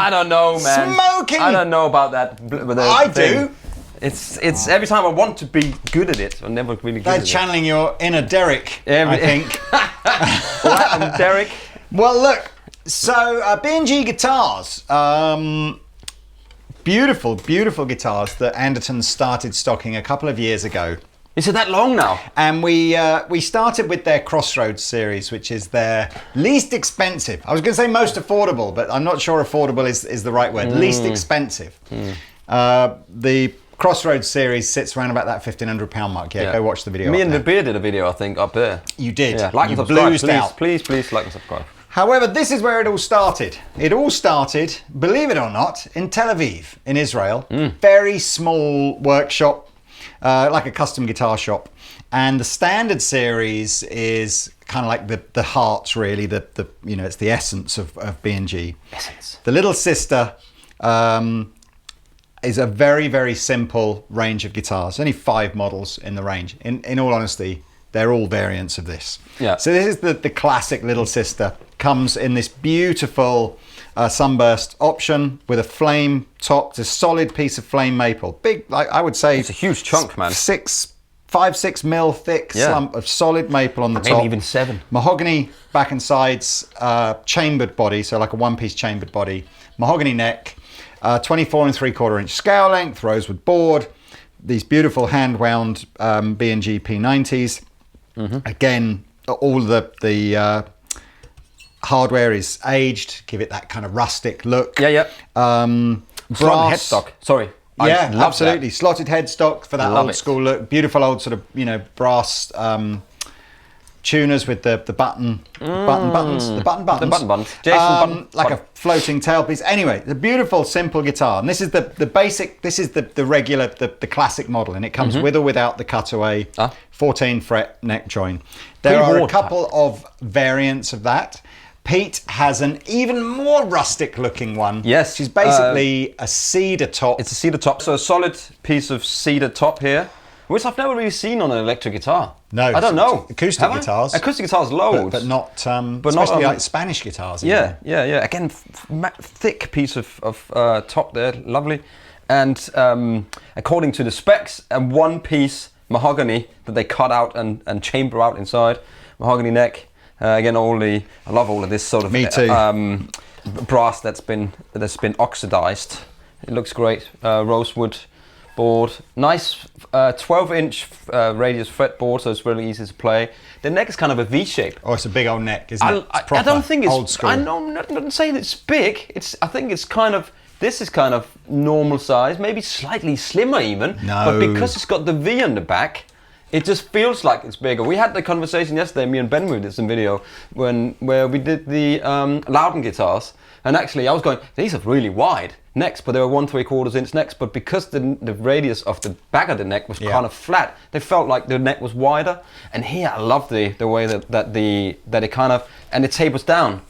I don't know, man. Smoking! I don't know about that. I do. It's every time I want to be good at it, I'm never really good They're at it. channeling your inner Derek, I think. Well, I'm Derek. Well, look, so B&G guitars. Beautiful, beautiful guitars that Andertons started stocking a couple of years ago. Is it that long now? And we started with their Crossroad Series, which is their least expensive. I was going to say most affordable, but I'm not sure affordable is the right word. Least expensive. The Crossroad Series sits around about that £1,500 mark. Yeah, go watch the video. Me and the Beer did a video, I think, up there. You did. Yeah, like you and subscribe. bluesed out. Please like and subscribe. However, this is where it all started. It all started, believe it or not, in Tel Aviv, in Israel. Very small workshop, like a custom guitar shop. And the standard series is kind of like the heart, really. The it's the essence of B&G. Essence. The little sister is a very, very simple range of guitars. Only 5 models in the range. In all honesty, they're all variants of this. Yeah. So this is the classic little sister. Comes in this beautiful sunburst option with a flame top. It's a solid piece of flame maple. Big, I would say. It's a huge chunk, man. 5-6 mil thick slump of solid maple on the top. Maybe even 7. Mahogany back and sides, chambered body, so like a one-piece chambered body. Mahogany neck, 24 3/4 inch scale length, rosewood board. These beautiful hand-wound B&G P90s. Again, all the hardware is aged, give it that kind of rustic look. Yeah. Brass headstock. Sorry. Yeah, absolutely. Slotted headstock for that Love old it. school look. Beautiful old sort of, brass tuners with the button buttons. Jason button. Like a floating tailpiece. Anyway, the beautiful, simple guitar. And this is the basic, this is the regular, the classic model. And it comes with or without the cutaway 14 fret neck join. There are a couple of variants of that. Pete has an even more rustic looking one. Yes. Which is basically a cedar top. It's a cedar top. So a solid piece of cedar top here, which I've never really seen on an electric guitar. No. I don't know. Acoustic guitars. Acoustic guitars loads. But not, especially like Spanish guitars. Yeah. Again, thick piece of top there, lovely. And according to the specs, a one-piece mahogany that they cut out and chamber out inside. Mahogany neck. Again, I love all of this sort of Me too. brass that's been oxidized. It looks great. Rosewood board, nice 12-inch radius fretboard, so it's really easy to play. The neck is kind of a V shape. Oh, it's a big old neck, isn't it? It's I don't think it's old school. I'm not saying it's big. I think it's kind of. This is kind of normal size, maybe slightly slimmer even. No. But because it's got the V on the back, it just feels like it's bigger. We had the conversation yesterday, me and Ben, we did some video where we did the Loudon guitars, and actually I was going, these are really wide necks, but they were 1 3/4 inch necks, but because the radius of the back of the neck was kind of flat, they felt like the neck was wider. And here I love the way that it kind of, and it tapers down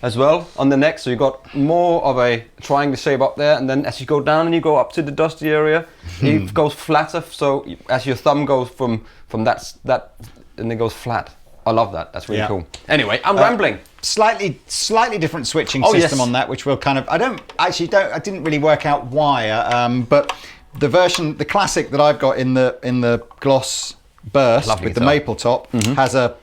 as well on the neck, so you got more of a triangle shape up there, and then as you go down and you go up to the dusty area, it goes flatter. So as your thumb goes from that and it goes flat. I love that. That's really cool. Anyway, I'm rambling. Slightly different switching system on that, which will kind of. I didn't really work out why, but the classic that I've got in the gloss burst with the maple top has a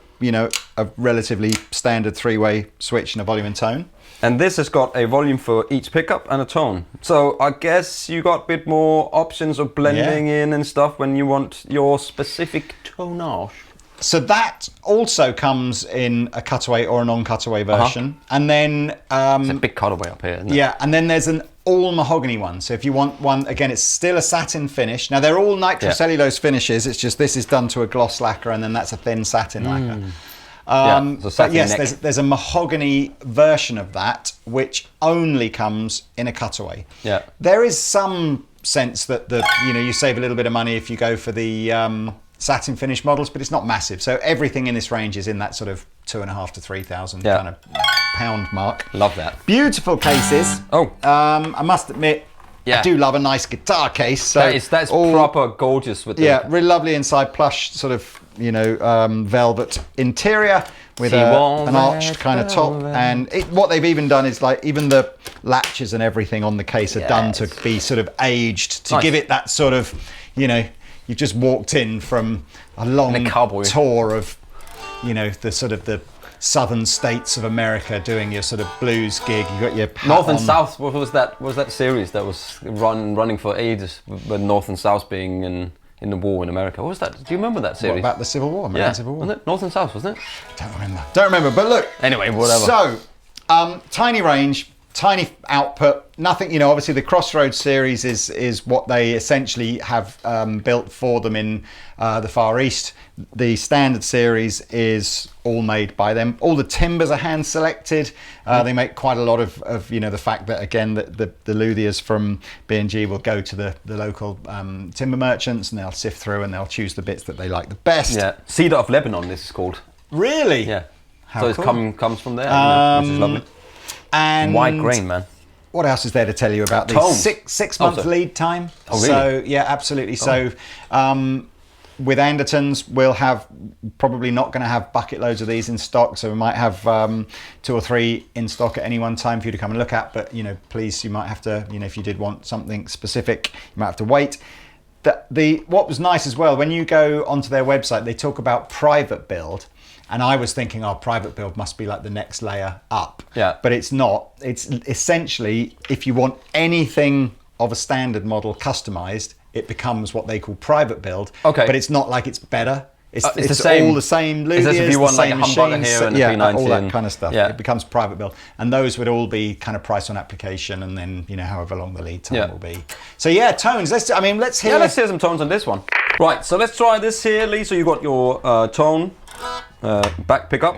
relatively standard 3-way switch and a volume and tone. And this has got a volume for each pickup and a tone. So I guess you got a bit more options of blending in and stuff when you want your specific tonage. So that also comes in a cutaway or a non-cutaway version. And then... it's a big cutaway up here, isn't it? Yeah, and then there's an all mahogany one. So if you want one, again, it's still a satin finish. Now, they're all nitrocellulose finishes. It's just this is done to a gloss lacquer, and then that's a thin satin lacquer. But yes, there's a mahogany version of that, which only comes in a cutaway. Yeah. There is some sense that you save a little bit of money if you go for the satin finish models, but it's not massive. So everything in this range is in that sort of $2,500 to $3,000 kind of pound mark. Love that. Beautiful cases. I must admit, I do love a nice guitar case. So that's proper gorgeous with really lovely inside, plush sort of velvet interior with an arched kind of top. And what they've even done is like even the latches and everything on the case are done to be sort of aged to give it that sort of you've just walked in from a long tour of, the sort of the southern states of America doing your sort of blues gig. You got your North and South. What was that? Was that series that was running for ages? With North and South being in the war in America. What was that? Do you remember that series? What, about the Civil War? American Civil War. Wasn't it North and South? Wasn't it? Don't remember. But look. Anyway, whatever. So, tiny range. Tiny output, nothing, obviously the Crossroad Series is what they essentially have built for them in the Far East. The Standard Series is all made by them. All the timbers are hand selected. They make quite a lot of the fact that, again, that the luthiers from B&G will go to the local timber merchants and they'll sift through and they'll choose the bits that they like the best. Yeah, Cedar of Lebanon, this is called. Really? Yeah. How so cool. It comes from there, which is lovely. And white grain, man. What else is there to tell you about these? Six month lead time. Oh, really? So yeah, absolutely. So with Andertons, we'll have probably not going to have bucket loads of these in stock. So we might have 2 or 3 in stock at any one time for you to come and look at. But please, you might have to, if you did want something specific, you might have to wait. What was nice as well, when you go onto their website, they talk about private build. And I was thinking, private build must be like the next layer up. Yeah. But it's not. It's essentially, if you want anything of a standard model customized, it becomes what they call private build. Okay. But it's not like it's better. It's the same, all the same luthiers, it's as if you want the same like a humbucker machines, here and a P90 all that kind of stuff. Yeah. It becomes private build. And those would all be kind of price on application and then, however long the lead time will be. So yeah, tones. Let's hear. Yeah, let's hear some tones on this one. Right, so let's try this here, Lee. So you got your tone back pickup.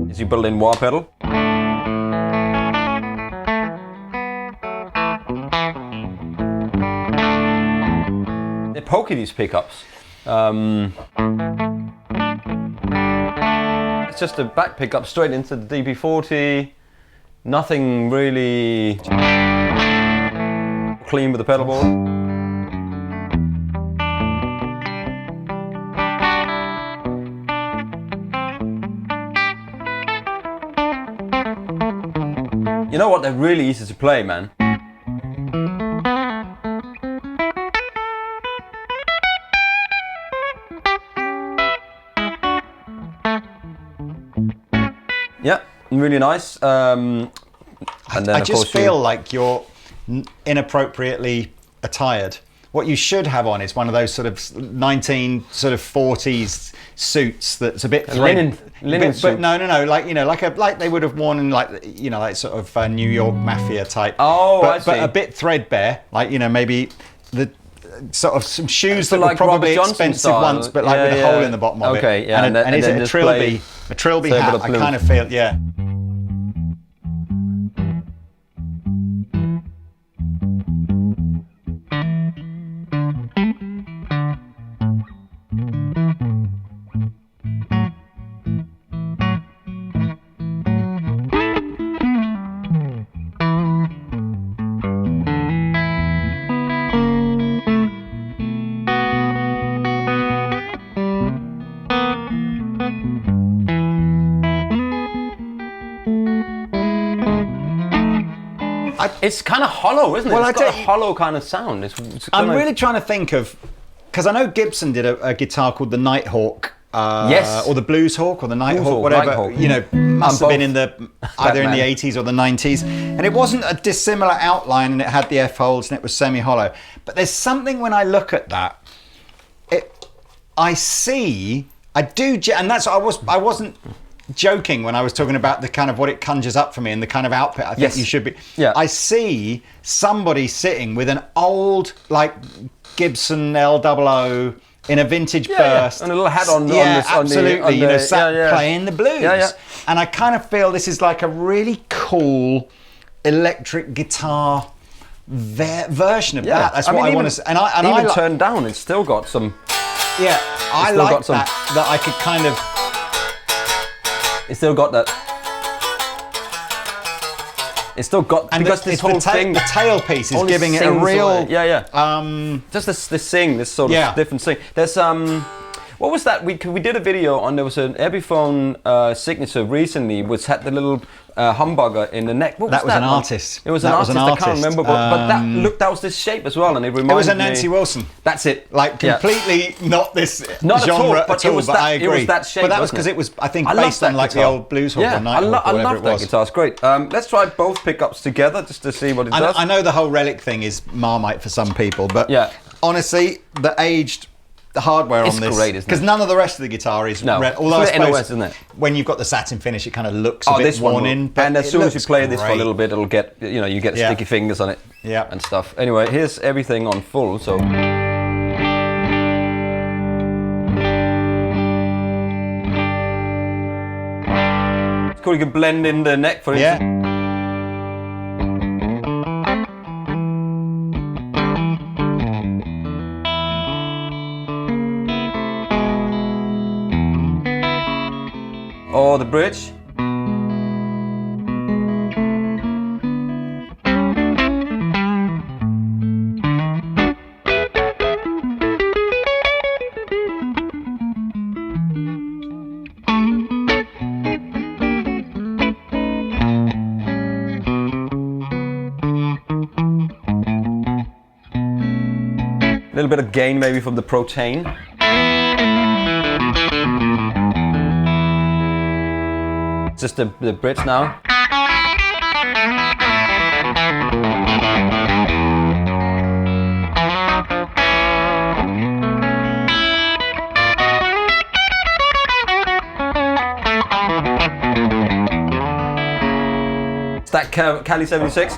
Is you built-in wah pedal. They're pokey, these pickups. It's just a back pickup straight into the DB40. Nothing really clean with the pedal board. You know what? They're really easy to play, man. Yeah, really nice. And then, I just feel like you're inappropriately attired. What you should have on is one of those sort of 40s suits that's a bit linen suit. But no, like like they would have worn in like sort of New York mafia type. Oh, but, I see. But a bit threadbare, like maybe the sort of some shoes that like were probably Robert Johnson expensive style. once, but like with a hole in the bottom of it. Okay, yeah, and is it a trilby? A trilby hat. I kind of feel, yeah. It's kind of hollow, isn't it? Well, it's got a hollow kind of sound. I'm really trying to think of, because I know Gibson did a guitar called the Nighthawk. Yes. Or the Blues Hawk or the Nighthawk, Hawk, whatever. Nighthawk. Must have been in both. either in the Batman. 80s or the 90s. And it wasn't a dissimilar outline, and it had the F holes and it was semi-hollow. But there's something when I look at that, I do, and that's I wasn't joking when I was talking about the kind of what it conjures up for me and the kind of output I think Yes. you should be. Yeah. I see somebody sitting with an old like Gibson L00 in a vintage burst, and a little hat on. Yeah, on the, absolutely. Sat playing the blues. Yeah, yeah. And I kind of feel this is like a really cool electric guitar version of that. That's what I want to say. And even turned down, it's still got some. Yeah, I still like got some- that I could kind of. It's still got that. It's still got And because this whole thing. the tailpiece is only giving it a sings real. away. Yeah. Just this sort of different thing. There's what was that? We did a video on. There was an Epiphone signature recently, which had the little humbucker in the neck. What was That was an one? artist. It was an That artist. was an I can't artist. remember, but that was this shape as well, and it reminded me. It was a Nancy Wilson. That's it. Like completely not this Not at all, genre but at all. it was But that- I it agree. was that shape, But that was wasn't because it? it was, I think, I love based on that like guitar. the old Blues Hawk Yeah, or Nighthawk I or whatever love it that was. guitar. It's great. Let's try both pickups together just to see what it does. I know the whole relic thing is Marmite for some people, but Yeah. honestly, the hardware It's on this, great, isn't it? because none of the rest of the guitar is No. although I It's suppose NOS, isn't it? when you've got the satin finish, it kind of looks a bit this one worn will. in. But And as it soon as you looks play this for a great. little bit, it'll get you get Yeah. sticky fingers on it. Yeah. And stuff. Anyway, here's everything on full. So. It's cool. You can blend in the neck, for instance. Yeah. Or the bridge. A little bit of gain maybe from the Protein. Just the bridge now. It's that Cali 76.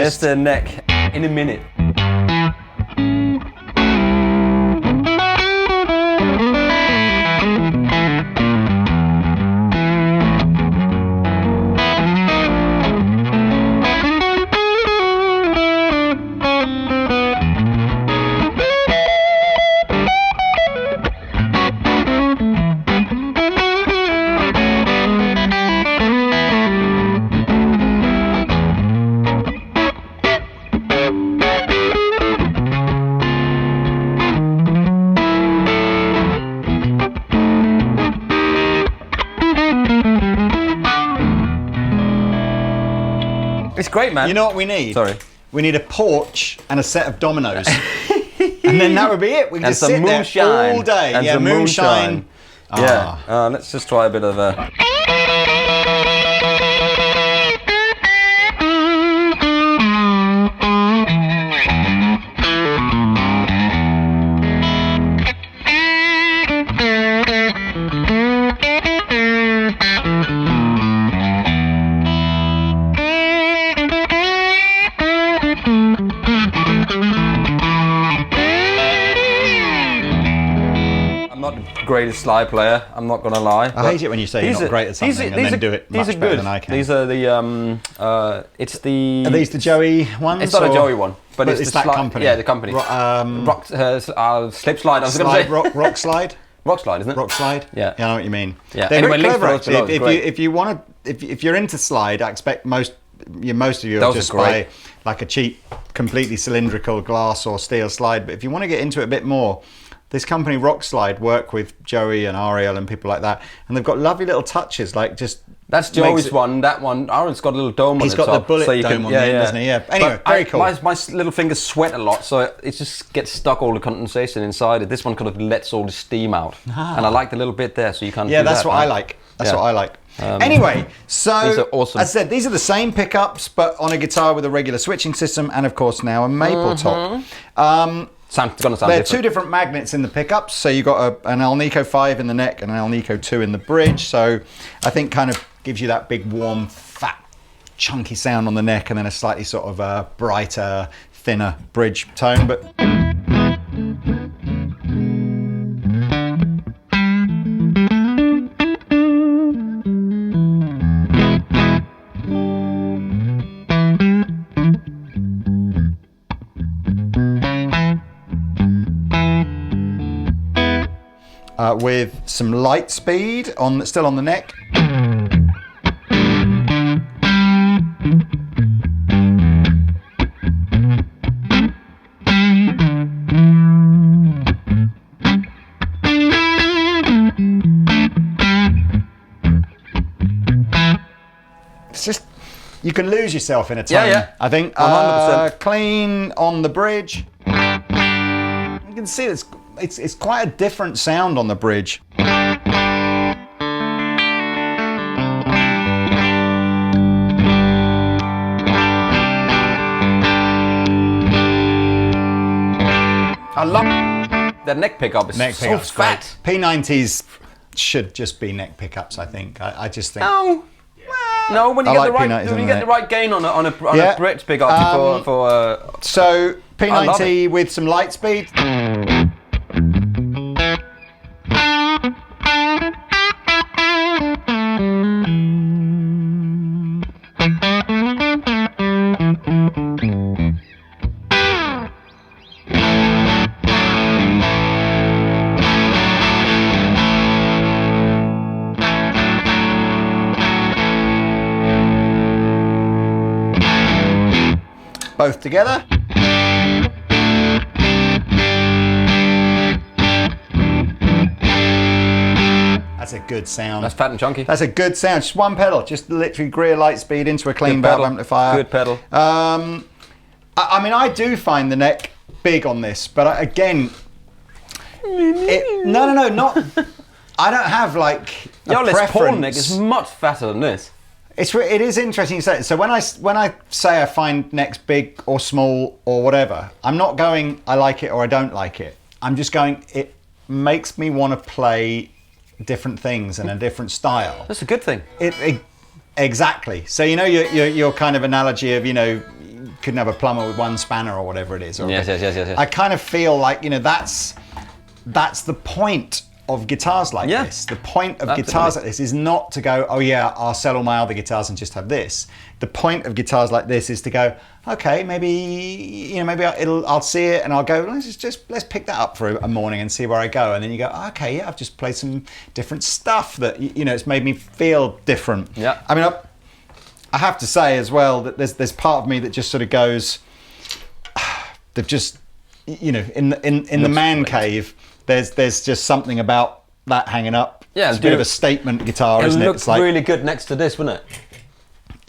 Here's the neck in a minute. It's great, man. You know what we need? Sorry. We need a porch and a set of dominoes. And then that would be it. We can just sit there all day. And yeah, some moonshine. Yeah. Let's just try a bit of a... greatest slide player, I'm not gonna lie. I hate it when you say you're not great at something and then do it much better than I can. These are the it's the... Are these the Joey ones? It's not a Joey one, but it's that company. Yeah, the company. Slip slide. I was gonna say rock slide. Rock slide, isn't it? Rock slide. Yeah. I know what you mean. Yeah. They're Anyway, very clever actually. If you're into slide, I expect most of you will just buy like a cheap, completely cylindrical glass or steel slide. But if you want to get into it a bit more, this company Rock Slide work with Joey and Ariel and people like that, and they've got lovely little touches, like just... That's Joey's one. That one, Aaron's got a little dome on the top. He's got the bullet dome on the end, doesn't he? Yeah. Anyway, very cool. My little fingers sweat a lot, so it just gets stuck, all the condensation inside it. This one kind of lets all the steam out. And I like the little bit there, so you can't do that. Yeah, that's what I like. That's what I like. Anyway, so these are awesome. As I said, these are the same pickups, but on a guitar with a regular switching system, and of course now a maple top. There are two different magnets in the pickups. So you've got an Alnico 5 in the neck and an Alnico 2 in the bridge. So I think kind of gives you that big, warm, fat, chunky sound on the neck, and then a slightly sort of brighter, thinner bridge tone. But with some light speed still on the neck. It's just, you can lose yourself in a tone. Yeah. I think 100%. Clean on the bridge. You can see it's quite a different sound on the bridge. I love that neck pickup. It's so fat. P90s should just be neck pickups, I think. I just think... No, when you get the right gain on a bridge pickup So P90 with some light speed. Both together. That's a good sound. That's fat and chunky. That's a good sound. Just one pedal. Just literally Greer light speed into a clean valve amplifier. Good pedal. I mean, I do find the neck big on this, but again, not. I don't have like a Your Les preference. Paul neck is much fatter than this. It is interesting to say. So when I say I find necks big or small or whatever, I'm not going I like it or I don't like it. I'm just going it makes me want to play different things in a different style. That's a good thing. Exactly. So your kind of analogy of couldn't have a plumber with one spanner or whatever it is. Or Yes. I kind of feel like, you know, that's the point of guitars like this. The point of guitars like this is not to go, oh yeah, I'll sell all my other guitars and just have this. The point of guitars like this is to go, okay, maybe I'll see it and I'll go, let's pick that up for a morning and see where I go. And then you go, okay, yeah, I've just played some different stuff that, you know, it's made me feel different. Yeah. I mean, I have to say as well that there's part of me that just sort of goes, they've just, you know, in the man cave, there's just something about that hanging up. Yeah, it's a bit of a statement guitar, isn't it? It looks really good next to this, wouldn't it?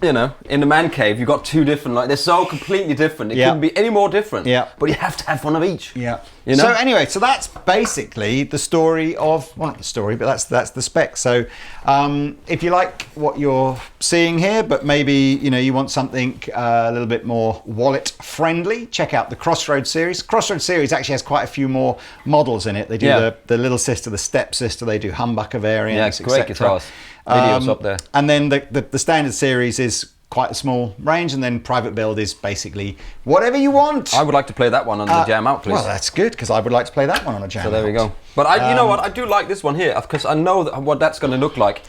You know, in the man cave, you've got two different, like, they're so completely different. It couldn't be any more different. Yeah. But you have to have one of each. Yeah. You know? So anyway, so that's basically the story of, well, not the story, but that's the spec. So if you like what you're seeing here, but maybe, you know, you want something a little bit more wallet friendly, check out the Crossroad Series. Crossroad Series actually has quite a few more models in it. They do the little sister, the step sister, they do humbucker variants, yeah, great guitars. Videos up there. And then the standard series is quite a small range, and then private build is basically whatever you want. I would like to play that one on the jam out, please. Well, that's good, because I would like to play that one on a jam out. So there we go. But you know what, I do like this one here, because I know what that's going to look like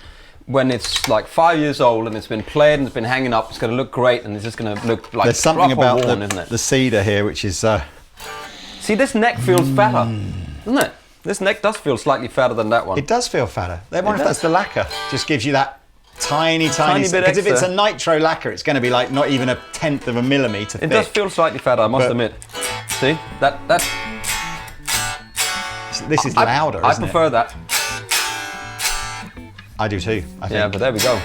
when it's like 5 years old and it's been played and it's been hanging up. It's going to look great, and it's just going to look like there's something about worn, isn't it? The cedar here, which is... See, this neck feels fatter, doesn't it? This neck does feel slightly fatter than that one. It does feel fatter. I wonder if that's the lacquer. Just gives you that tiny bit extra. Because if it's a nitro lacquer, it's going to be like not even 1/10 of a millimetre thick. It does feel slightly fatter, I must admit. See? This is louder, isn't it? I prefer that. I do too, I think. Yeah, but there we go.